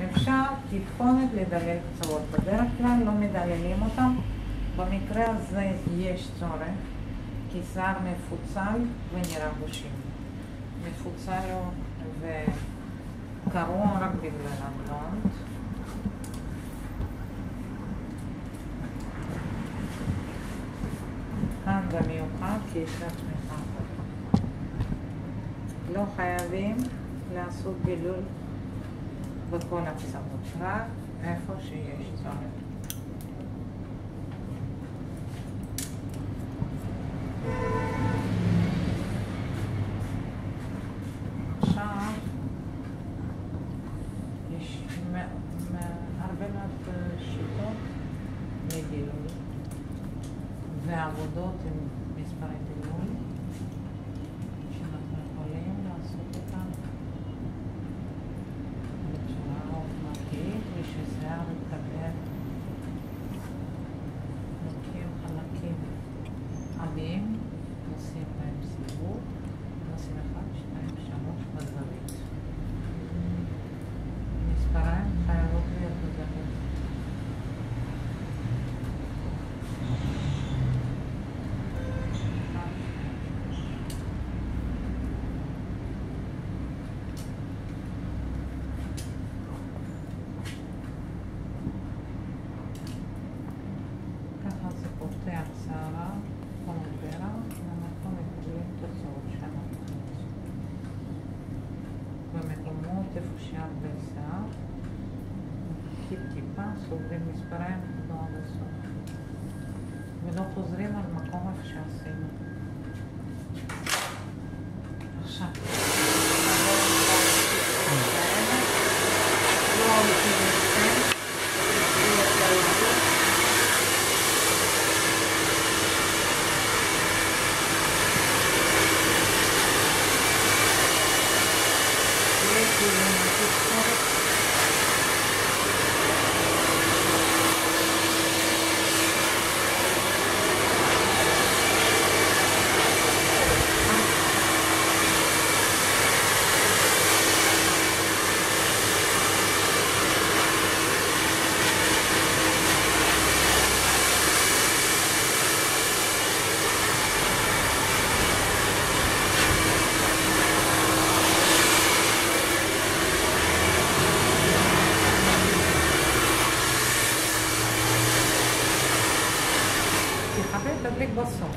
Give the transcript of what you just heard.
אפשר טיפונת לדלל קצוות. בדרך כלל לא מדללים אותם. במקרה הזה יש צורך, כי שיער מפוצל ונראה גושים. מפוצל לו וקרוע רק בגלל הבלונד. כאן במיוחד כי יש לה תמיכה. לא חייבים לעשות בילול בכל הקצוות, רק איפה שיש צורך. עכשיו יש הרבה מאוד שיטות לדילול ועבודות עם מספרי דילול שאנחנו יכולים לעשות אותם בצורה אוטומטית וששיער יתקבל. לוקחים חלקים עבים, נשים בהם סיבוב, נשים 1, 2, 3 בזווית. מספריים חייבות להיות בזווית. ככה זה פותח שערה, פונדרה, ואנחנו מקבלים תוצאות שאנחנו רוצים. במקומות איפה שהרבה שיער, טיפה סוגרים מספריים לא עד הסוף. ולא חוזרים על מקום איפה שעשינו. עכשיו. לא הולכים לסתם. תדליק בסוף.